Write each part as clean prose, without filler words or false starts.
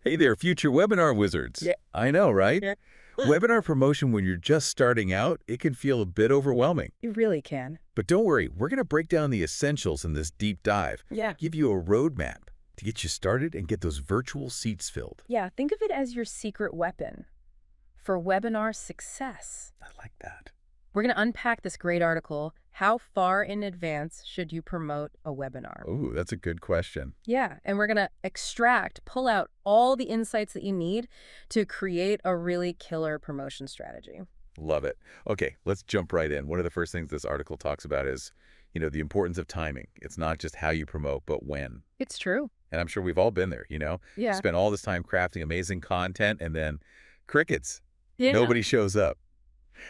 Hey there, future webinar wizards. Yeah. I know, right? Yeah. Webinar promotion when you're just starting out, it can feel a bit overwhelming. You really can. But don't worry, we're going to break down the essentials in this deep dive, Yeah. give you a roadmap to get you started and get those virtual seats filled. Yeah, think of it as your secret weapon for webinar success. I like that. We're going to unpack this great article, How Far in Advance Should You Promote a Webinar? Oh, that's a good question. Yeah, and we're going to pull out all the insights that you need to create a really killer promotion strategy. Love it. Okay, let's jump right in. One of the first things this article talks about is, the importance of timing. It's not just how you promote, but when. It's true. And I'm sure we've all been there, Yeah. Spend all this time crafting amazing content and then crickets. Yeah. Nobody shows up.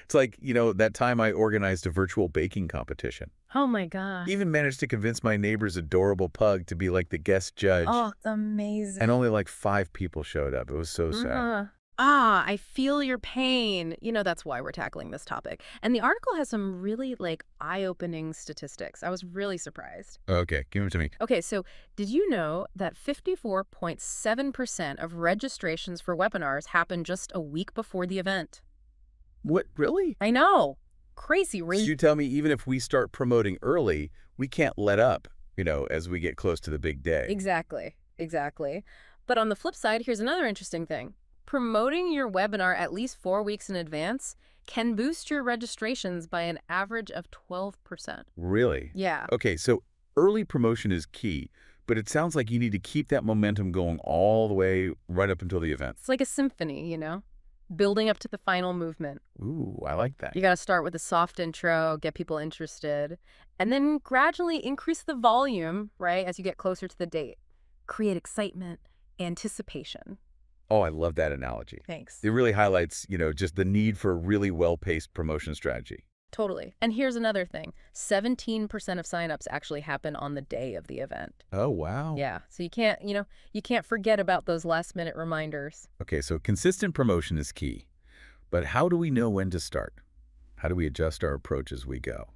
It's like, that time I organized a virtual baking competition. Oh my God. Even managed to convince my neighbor's adorable pug to be like the guest judge. Oh, it's amazing. And only like 5 people showed up. It was so sad. I feel your pain. That's why we're tackling this topic. And the article has some really eye-opening statistics. I was really surprised. Okay, give them to me. Okay, so did you know that 54.7% of registrations for webinars happen just a week before the event? What, really? I know. Crazy, So really. you tell me even if we start promoting early, we can't let up, as we get close to the big day. Exactly. But on the flip side, here's another interesting thing. Promoting your webinar at least 4 weeks in advance can boost your registrations by an average of 12%. Really? Yeah. Okay, so early promotion is key, but it sounds like you need to keep that momentum going all the way right up until the event. It's like a symphony, building up to the final movement. Ooh, I like that. You got to start with a soft intro, get people interested, and then gradually increase the volume, right, as you get closer to the date. Create excitement, anticipation. Oh, I love that analogy. Thanks. It really highlights, just the need for a really well-paced promotion strategy. Totally. And here's another thing. 17% of signups actually happen on the day of the event. Oh, wow. Yeah. So you can't forget about those last-minute reminders. Okay, so consistent promotion is key. But how do we know when to start? How do we adjust our approach as we go?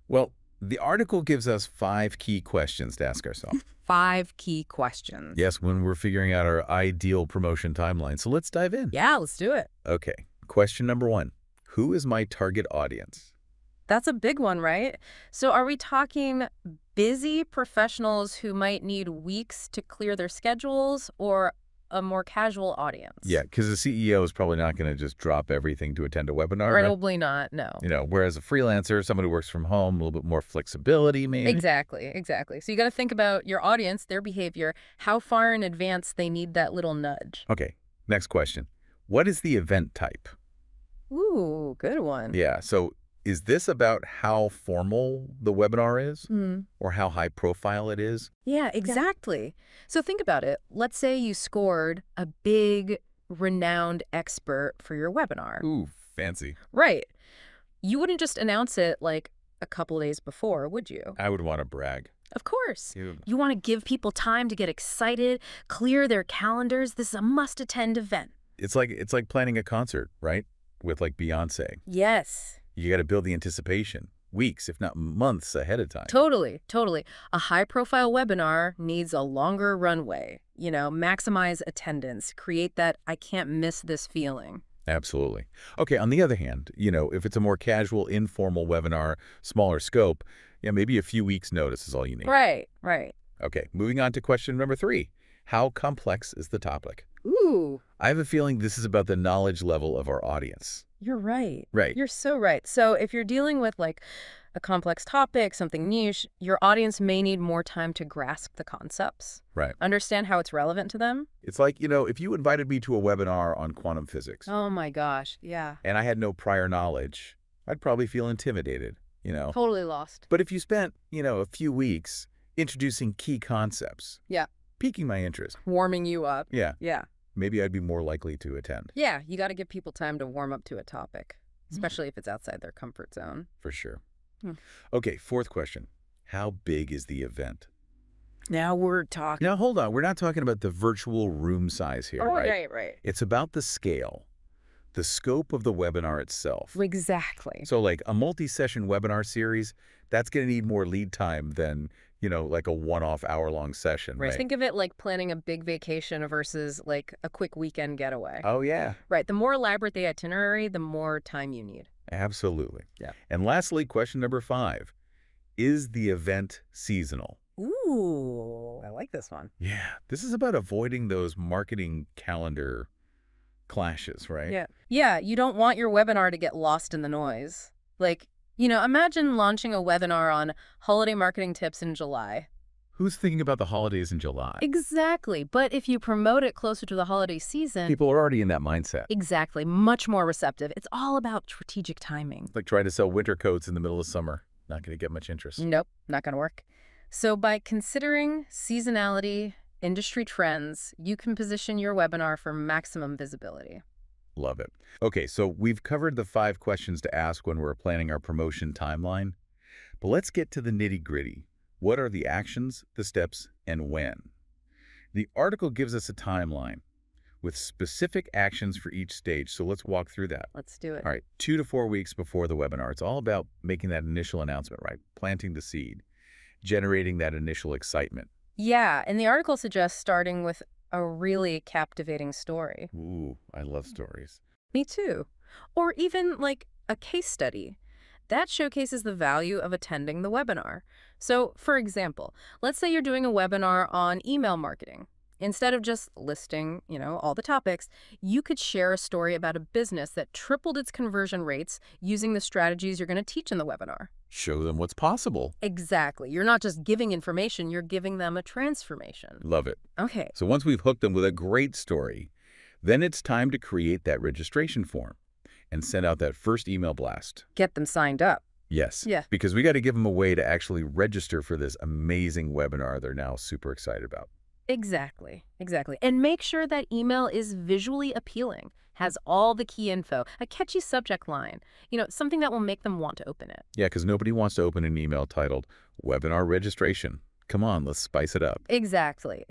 Well, the article gives us 5 key questions to ask ourselves. 5 key questions. Yes, when we're figuring out our ideal promotion timeline. So let's dive in. Yeah, let's do it. Okay, question number 1. Who is my target audience? That's a big one, right? So are we talking busy professionals who might need weeks to clear their schedules, or a more casual audience? Yeah, because the CEO is probably not going to just drop everything to attend a webinar. Right? Probably not, no. Whereas a freelancer, someone who works from home, a little bit more flexibility, maybe. Exactly. So you got to think about your audience, their behavior, how far in advance they need that little nudge. Okay, next question. What is the event type? Ooh, good one. Yeah, so is this about how formal the webinar is or how high profile it is? Yeah, exactly. So think about it. Let's say you scored a big, renowned expert for your webinar. Ooh, fancy. Right. You wouldn't just announce it like a couple of days before, would you? I would want to brag. Of course. Yeah. You want to give people time to get excited, clear their calendars. This is a must-attend event. It's like planning a concert, right? With like Beyonce. Yes. You got to build the anticipation weeks, if not months ahead of time. Totally. A high-profile webinar needs a longer runway. Maximize attendance, create that I can't miss this feeling. Absolutely. Okay, on the other hand, if it's a more casual, informal webinar, smaller scope, maybe a few weeks' notice is all you need. Right. Okay, moving on to question number 3. How complex is the topic? Ooh. I have a feeling this is about the knowledge level of our audience. You're right. Right. You're so right. So if you're dealing with a complex topic, something niche, your audience may need more time to grasp the concepts. Right. Understand how it's relevant to them. It's like, if you invited me to a webinar on quantum physics. Oh my gosh. Yeah. And I had no prior knowledge, I'd probably feel intimidated, Totally lost. But if you spent, a few weeks introducing key concepts. Yeah. Piquing my interest. Warming you up. Yeah. Yeah. Maybe I'd be more likely to attend. Yeah, you got to give people time to warm up to a topic, especially if it's outside their comfort zone. For sure. Okay, 4th question. How big is the event? Now we're talking. Now, hold on. We're not talking about the virtual room size here, right? Right. It's about the scale, the scope of the webinar itself. Exactly. So like a multi-session webinar series, that's going to need more lead time than like a one-off hour-long session, Right. right? Think of it like planning a big vacation versus like a quick weekend getaway. Oh, yeah. Right. The more elaborate the itinerary, the more time you need. Absolutely. Yeah. And lastly, question number 5. Is the event seasonal? Ooh, I like this one. Yeah. This is about avoiding those marketing calendar clashes, right? Yeah. Yeah, you don't want your webinar to get lost in the noise. Like, imagine launching a webinar on holiday marketing tips in July. Who's thinking about the holidays in July? Exactly. But if you promote it closer to the holiday season, People are already in that mindset. exactly, much more receptive. It's all about strategic timing. It's like trying to sell winter coats in the middle of summer. Not going to get much interest. Nope, not going to work. So by considering seasonality, industry trends, you can position your webinar for maximum visibility. Love it. Okay, so we've covered the 5 questions to ask when we're planning our promotion timeline. But let's get to the nitty-gritty. What are the actions, the steps, and when? The article gives us a timeline with specific actions for each stage, so let's walk through that. Let's do it. All right, 2 to 4 weeks before the webinar. It's all about making that initial announcement, right? Planting the seed, generating that initial excitement. Yeah, and the article suggests starting with a really captivating story. Ooh, I love stories. Me too. Or even like a case study. That showcases the value of attending the webinar. So, for example, let's say you're doing a webinar on email marketing. Instead of just listing, all the topics, you could share a story about a business that tripled its conversion rates using the strategies you're going to teach in the webinar. Show them what's possible. Exactly. You're not just giving information, you're giving them a transformation. Love it. Okay. So once we've hooked them with a great story, then it's time to create that registration form and send out that first email blast. Get them signed up. Yes. Yeah. Because we got to give them a way to actually register for this amazing webinar they're now super excited about. Exactly. And make sure that email is visually appealing, has all the key info, a catchy subject line, something that will make them want to open it. Yeah, because nobody wants to open an email titled Webinar Registration. Come on, let's spice it up. Exactly.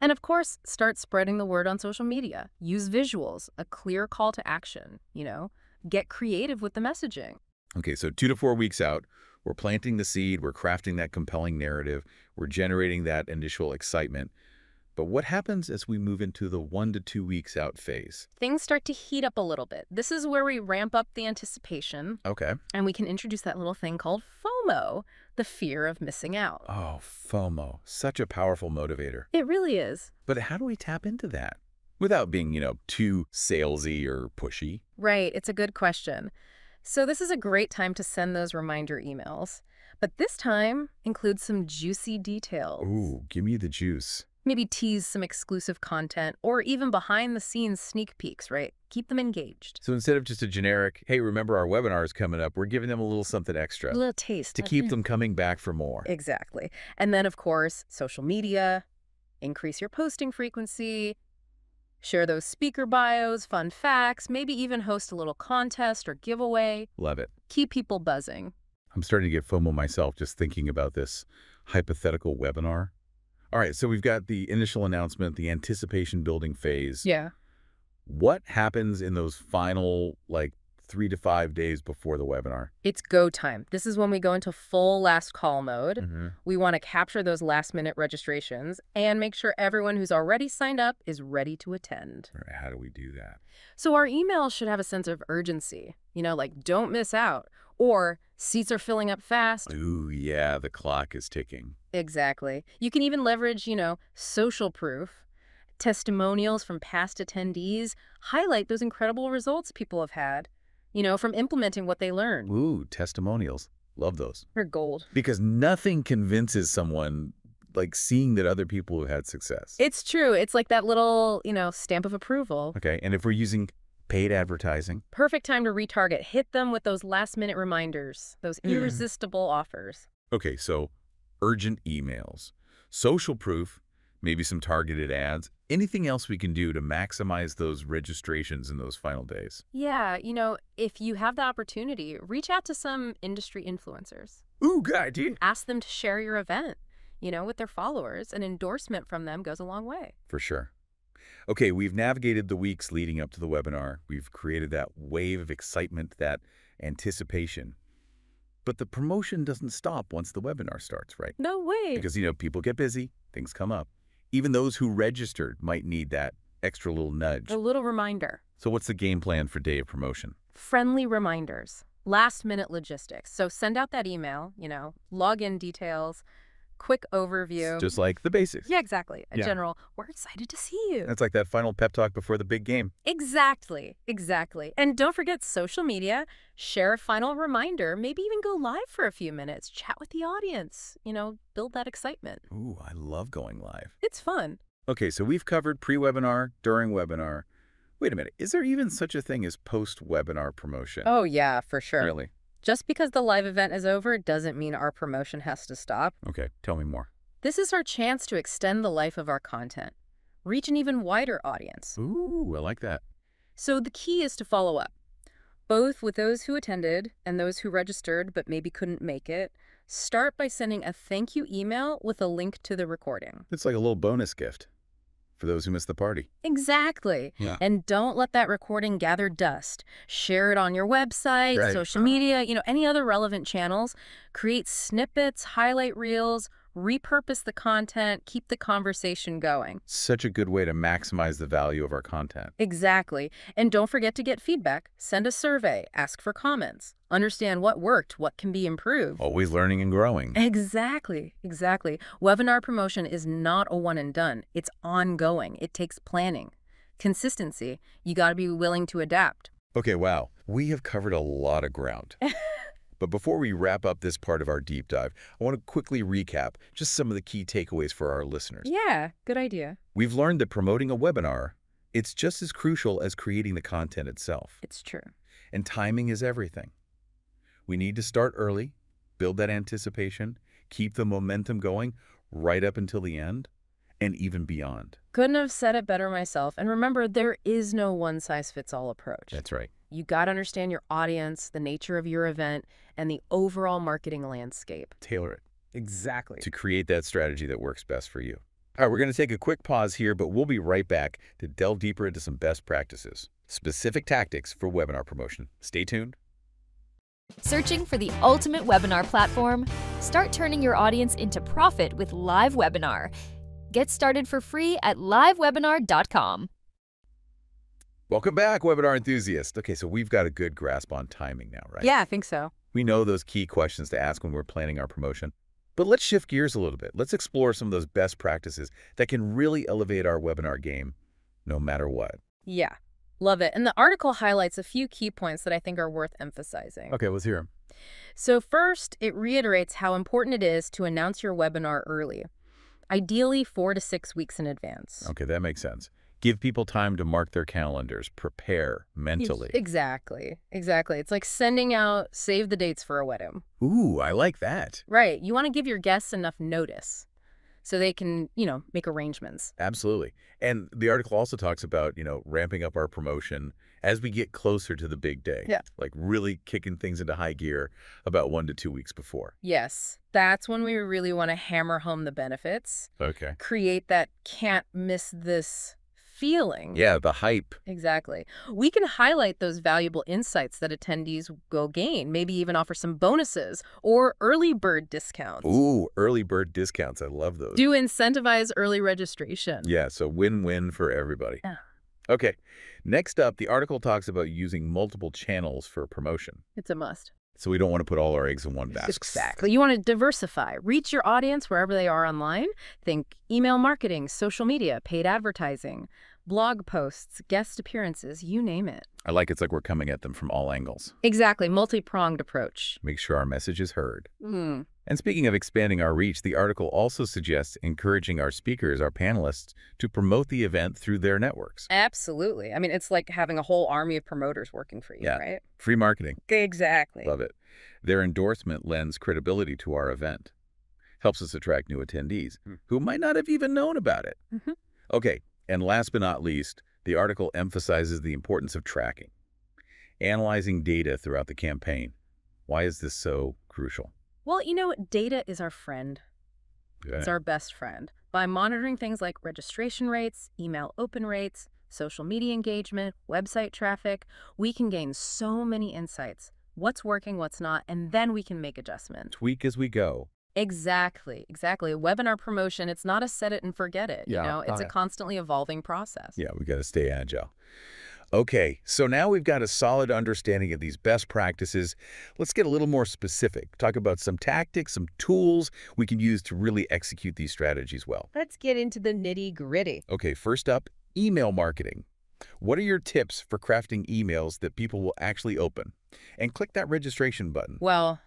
And of course, start spreading the word on social media. Use visuals, a clear call to action, Get creative with the messaging. Okay, so 2 to 4 weeks out, we're planting the seed, we're crafting that compelling narrative, we're generating that initial excitement. But what happens as we move into the 1 to 2 weeks out phase? Things start to heat up a little bit. This is where we ramp up the anticipation. Okay. And we can introduce that little thing called FOMO, the fear of missing out. Oh, FOMO. Such a powerful motivator. It really is. But how do we tap into that without being, too salesy or pushy? Right. It's a good question. So this is a great time to send those reminder emails. But this time includes some juicy details. Ooh, give me the juice. Maybe tease some exclusive content or even behind-the-scenes sneak peeks, right? Keep them engaged. So instead of just a generic, hey, remember our webinar is coming up, we're giving them a little something extra. A little taste. To keep them coming back for more. Exactly. And then, of course, social media, increase your posting frequency, share those speaker bios, fun facts, maybe even host a little contest or giveaway. Love it. Keep people buzzing. I'm starting to get FOMO myself just thinking about this hypothetical webinar. All right, so we've got the initial announcement, the anticipation building phase. Yeah. What happens in those final, 3 to 5 days before the webinar? It's go time. This is when we go into full last call mode. Mm-hmm. We want to capture those last-minute registrations and make sure everyone who's already signed up is ready to attend. All right, how do we do that? So our emails should have a sense of urgency, like don't miss out, or seats are filling up fast. Ooh, yeah, the clock is ticking. Exactly. You can even leverage, social proof. Testimonials from past attendees highlight those incredible results people have had, from implementing what they learned. Ooh, testimonials. Love those. They're gold. Because nothing convinces someone like seeing that other people have had success. It's true. It's like that little, stamp of approval. Okay, and if we're using paid advertising? Perfect time to retarget. Hit them with those last-minute reminders, those irresistible offers. Okay, so urgent emails, social proof, maybe some targeted ads, anything else we can do to maximize those registrations in those final days? Yeah, if you have the opportunity, reach out to some industry influencers. Ooh, good idea. Ask them to share your event, with their followers. An endorsement from them goes a long way. For sure. Okay, we've navigated the weeks leading up to the webinar. We've created that wave of excitement, that anticipation. But the promotion doesn't stop once the webinar starts, right? No way. Because, people get busy, things come up. Even those who registered might need that extra little nudge. A little reminder. So what's the game plan for day of promotion? Friendly reminders. Last-minute logistics. So send out that email, login details, quick overview. Just like the basics. Yeah, exactly. A Yeah. general, we're excited to see you. That's like that final pep talk before the big game. Exactly. And don't forget social media. Share a final reminder. Maybe even go live for a few minutes. Chat with the audience. Build that excitement. Ooh, I love going live. It's fun. Okay, so we've covered pre-webinar, during webinar. Wait a minute, is there even such a thing as post-webinar promotion? Oh, yeah, for sure. Really? Just because the live event is over doesn't mean our promotion has to stop. Okay, tell me more. This is our chance to extend the life of our content, reach an even wider audience. Ooh, I like that. So the key is to follow up, both with those who attended and those who registered but maybe couldn't make it. Start by sending a thank you email with a link to the recording. It's like a little bonus gift for those who missed the party. Exactly. Yeah. And don't let that recording gather dust. Share it on your website, Right. social media, any other relevant channels. Create snippets, highlight reels, repurpose the content, keep the conversation going. Such a good way to maximize the value of our content. Exactly. And don't forget to get feedback. Send a survey, ask for comments, understand what worked, what can be improved. Always learning and growing. Exactly. Webinar promotion is not a one and done. It's ongoing. It takes planning, consistency. You got to be willing to adapt. Okay, wow. We have covered a lot of ground. But before we wrap up this part of our deep dive, I want to quickly recap just some of the key takeaways for our listeners. Yeah, good idea. We've learned that promoting a webinar, it's just as crucial as creating the content itself. It's true. And timing is everything. We need to start early, build that anticipation, keep the momentum going right up until the end, and even beyond. Couldn't have said it better myself. And remember, there is no one-size-fits-all approach. That's right. You got to understand your audience, the nature of your event, and the overall marketing landscape. Tailor it Exactly. to create that strategy that works best for you. All right, we're going to take a quick pause here, but we'll be right back to delve deeper into some best practices, specific tactics for webinar promotion. Stay tuned. Searching for the ultimate webinar platform? Start turning your audience into profit with LiveWebinar. Get started for free at livewebinar.com. Welcome back, webinar enthusiasts. Okay, so we've got a good grasp on timing now, right? Yeah, I think so. We know those key questions to ask when we're planning our promotion. But let's shift gears a little bit. Let's explore some of those best practices that can really elevate our webinar game no matter what. Yeah, love it. And the article highlights a few key points that I think are worth emphasizing. Okay, let's hear them. So first, it reiterates how important it is to announce your webinar early, ideally 4 to 6 weeks in advance. Okay, that makes sense. Give people time to mark their calendars, prepare mentally. Exactly. It's like sending out save the dates for a wedding. Ooh, I like that. Right. You want to give your guests enough notice so they can, make arrangements. Absolutely. And the article also talks about, ramping up our promotion as we get closer to the big day. Yeah. Like really kicking things into high gear about 1 to 2 weeks before. Yes. That's when we really want to hammer home the benefits, Okay. create that can't miss this feeling. Yeah, the hype. Exactly. We can highlight those valuable insights that attendees will gain, maybe even offer some bonuses or early bird discounts. Ooh, early bird discounts. I love those. Do incentivize early registration. Yeah, so win-win for everybody. Yeah. Okay. Next up, the article talks about using multiple channels for promotion. It's a must. So we don't want to put all our eggs in one basket. Exactly. You want to diversify. Reach your audience wherever they are online. Think email marketing, social media, paid advertising, blog posts, guest appearances, you name it. I like it's like we're coming at them from all angles. Exactly. Multi-pronged approach. Make sure our message is heard. And speaking of expanding our reach, the article also suggests encouraging our speakers, our panelists, to promote the event through their networks. Absolutely. I mean, it's like having a whole army of promoters working for you, Yeah. right? Free marketing. Exactly. Love it. Their endorsement lends credibility to our event. Helps us attract new attendees who might not have even known about it. Okay, and last but not least, the article emphasizes the importance of tracking. Analyzing data throughout the campaign. Why is this so crucial? Well, data is our friend. It's our best friend. By monitoring things like registration rates, email open rates, social media engagement, website traffic, we can gain so many insights, what's working, what's not, and then we can make adjustments. Tweak as we go. Exactly. A webinar promotion, it's not a set it and forget it. Yeah. It's a constantly evolving process. Yeah, we got to stay agile. Okay, so now we've got a solid understanding of these best practices. Let's get a little more specific. Talk about some tactics, some tools we can use to really execute these strategies well. Let's get into the nitty-gritty. Okay, first up, email marketing. What are your tips for crafting emails that people will actually open? And click that registration button. Well,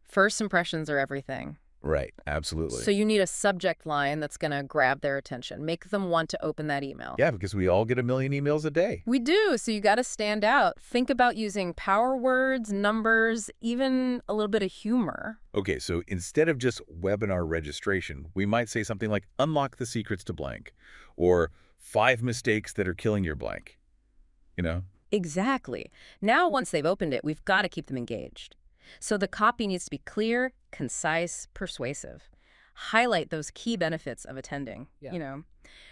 first impressions are everything. Right, absolutely. So you need a subject line that's going to grab their attention, make them want to open that email. Yeah, because we all get a million emails a day. We do, so you got to stand out. Think about using power words, numbers, even a little bit of humor. Okay, so instead of just webinar registration, we might say something like unlock the secrets to blank or 5 mistakes that are killing your blank. You know? Exactly. Now, once they've opened it, we've got to keep them engaged. So the copy needs to be clear, concise, persuasive. Highlight those key benefits of attending,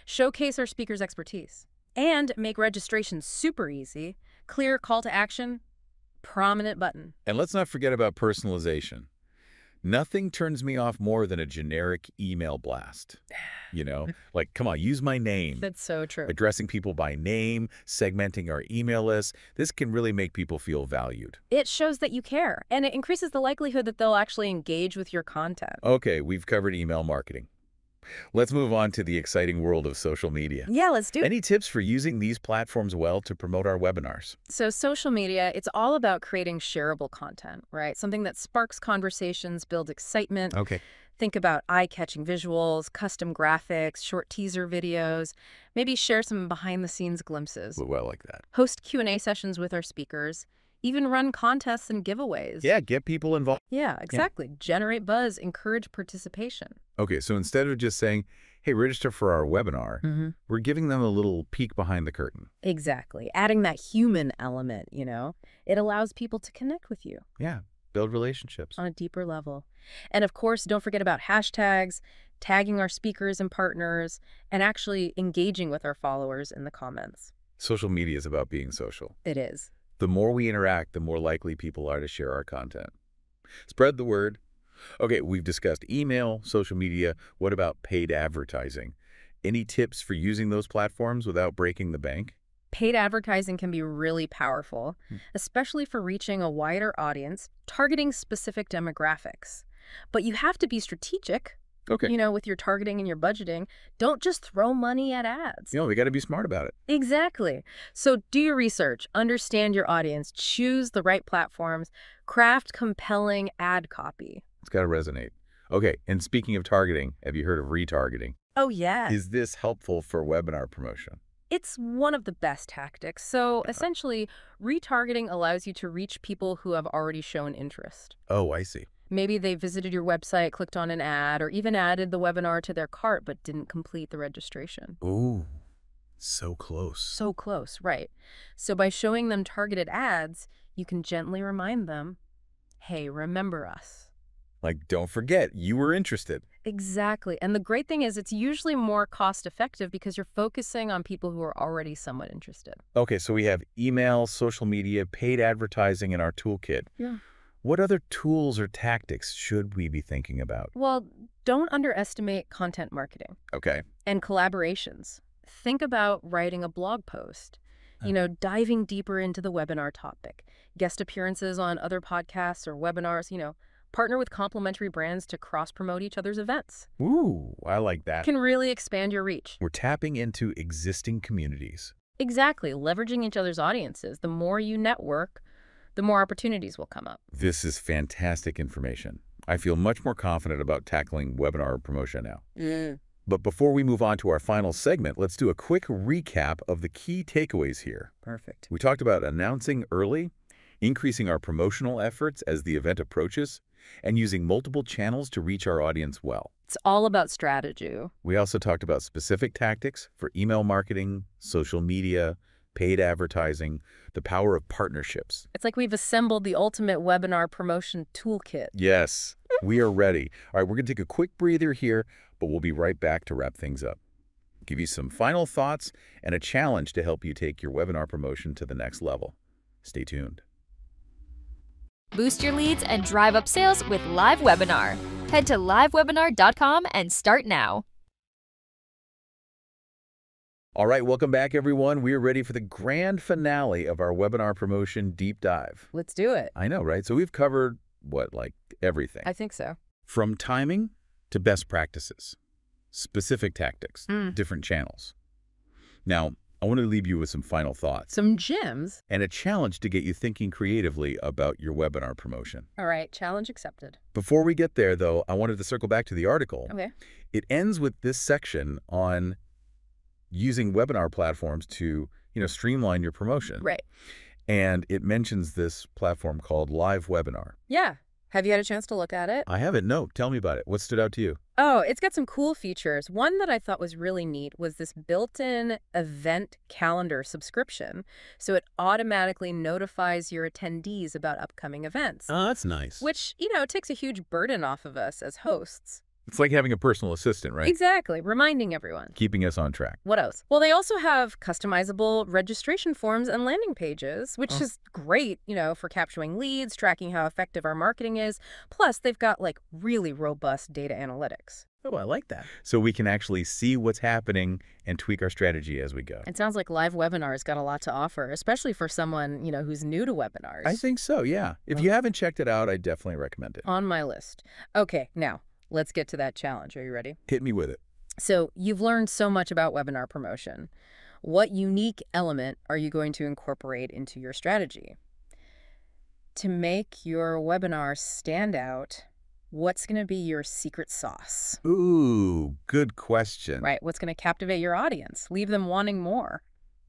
Showcase our speaker's expertise. And make registration super easy. Clear call to action, prominent button. And let's not forget about personalization. Nothing turns me off more than a generic email blast. Like, come on, use my name. That's so true. Addressing people by name, segmenting our email list. This can really make people feel valued. It shows that you care, and it increases the likelihood that they'll actually engage with your content. Okay, we've covered email marketing. Let's move on to the exciting world of social media. Yeah, let's do it. Any tips for using these platforms well to promote our webinars? So social media, it's all about creating shareable content, right? Something that sparks conversations, builds excitement. Okay. Think about eye-catching visuals, custom graphics, short teaser videos. Maybe share some behind-the-scenes glimpses. Well, like that. Host Q&A sessions with our speakers. Even run contests and giveaways. Yeah, get people involved. Yeah, exactly. Yeah. Generate buzz, encourage participation. Okay, so instead of just saying, hey, register for our webinar, we're giving them a little peek behind the curtain. Exactly. Adding that human element, It allows people to connect with you. Yeah, build relationships. On a deeper level. And of course, don't forget about hashtags, tagging our speakers and partners, and actually engaging with our followers in the comments. Social media is about being social. It is. The more we interact, the more likely people are to share our content. Spread the word. Okay, we've discussed email, social media. What about paid advertising? Any tips for using those platforms without breaking the bank? Paid advertising can be really powerful, especially for reaching a wider audience, targeting specific demographics. But you have to be strategic. Okay. With your targeting and your budgeting. Don't just throw money at ads. We got to be smart about it. Exactly. So do your research, understand your audience, choose the right platforms, craft compelling ad copy. It's got to resonate. Okay, and speaking of targeting, have you heard of retargeting? Oh, yeah. Is this helpful for webinar promotion? It's one of the best tactics. So essentially, retargeting allows you to reach people who have already shown interest. Oh, I see. Maybe they visited your website, clicked on an ad, or even added the webinar to their cart but didn't complete the registration. Ooh, so close. So close, right. So by showing them targeted ads, you can gently remind them, hey, remember us. Like, don't forget, you were interested. Exactly. And the great thing is it's usually more cost-effective because you're focusing on people who are already somewhat interested. Okay, so we have email, social media, paid advertising in our toolkit. Yeah. What other tools or tactics should we be thinking about? Well, don't underestimate content marketing. Okay. And collaborations. Think about writing a blog post, diving deeper into the webinar topic, guest appearances on other podcasts or webinars, partner with complementary brands to cross-promote each other's events. Ooh, I like that. Can really expand your reach. We're tapping into existing communities. Exactly. Leveraging each other's audiences. The more you network, the more opportunities will come up. This is fantastic information. I feel much more confident about tackling webinar promotion now. But before we move on to our final segment, let's do a quick recap of the key takeaways here. Perfect. We talked about announcing early, increasing our promotional efforts as the event approaches, and using multiple channels to reach our audience well. It's all about strategy. We also talked about specific tactics for email marketing, social media, paid advertising, the power of partnerships. It's like we've assembled the ultimate webinar promotion toolkit. Yes, we are ready. All right, we're going to take a quick breather here, but we'll be right back to wrap things up. Give you some final thoughts and a challenge to help you take your webinar promotion to the next level. Stay tuned. Boost your leads and drive up sales with LiveWebinar. Head to livewebinar.com and start now. All right, welcome back, everyone. We are ready for the grand finale of our webinar promotion deep dive. Let's do it. I know, right? So we've covered, what, like everything? I think so. From timing to best practices, specific tactics, different channels. Now, I want to leave you with some final thoughts. Some gems. And a challenge to get you thinking creatively about your webinar promotion. All right, challenge accepted. Before we get there, though, I wanted to circle back to the article. Okay. It ends with this section on using webinar platforms to, streamline your promotion. Right. And it mentions this platform called LiveWebinar. Yeah. Have you had a chance to look at it? I haven't. No. Tell me about it. What stood out to you? Oh, it's got some cool features. One that I thought was really neat was this built-in event calendar subscription. So it automatically notifies your attendees about upcoming events. Oh, that's nice. Which, takes a huge burden off of us as hosts. It's like having a personal assistant, right? Exactly. Reminding everyone. Keeping us on track. What else? Well, they also have customizable registration forms and landing pages, which is great, for capturing leads, tracking how effective our marketing is. Plus, they've got really robust data analytics. Oh, I like that. So we can actually see what's happening and tweak our strategy as we go. It sounds like LiveWebinar's got a lot to offer, especially for someone, who's new to webinars. I think so, yeah. If you haven't checked it out, I definitely recommend it. On my list. Okay, now, let's get to that challenge. Are you ready? Hit me with it. So you've learned so much about webinar promotion. What unique element are you going to incorporate into your strategy? To make your webinar stand out, what's going to be your secret sauce? Ooh, good question. Right. What's going to captivate your audience? Leave them wanting more.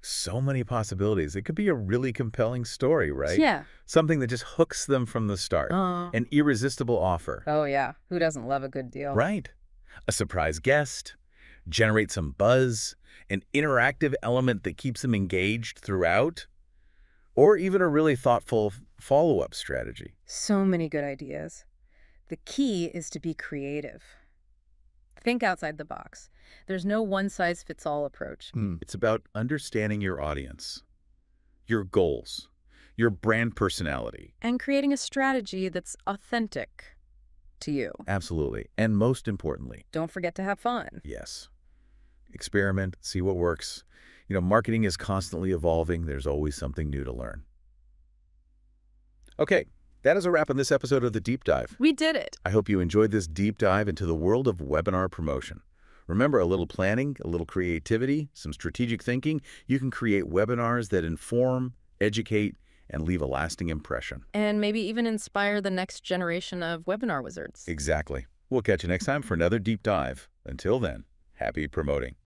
So many possibilities. It could be a really compelling story, right? Yeah. Something that just hooks them from the start. An irresistible offer. Oh, yeah. Who doesn't love a good deal? Right. A surprise guest. Generate some buzz. An interactive element that keeps them engaged throughout. Or even a really thoughtful follow-up strategy. So many good ideas. The key is to be creative. Think outside the box. There's no one-size-fits-all approach. It's about understanding your audience, your goals, your brand personality. And creating a strategy that's authentic to you. Absolutely. And most importantly, don't forget to have fun. Yes. Experiment, see what works. Marketing is constantly evolving. There's always something new to learn. Okay. That is a wrap on this episode of The Deep Dive. We did it. I hope you enjoyed this deep dive into the world of webinar promotion. Remember, a little planning, a little creativity, some strategic thinking, you can create webinars that inform, educate, and leave a lasting impression. And maybe even inspire the next generation of webinar wizards. Exactly. We'll catch you next time for another deep dive. Until then, happy promoting.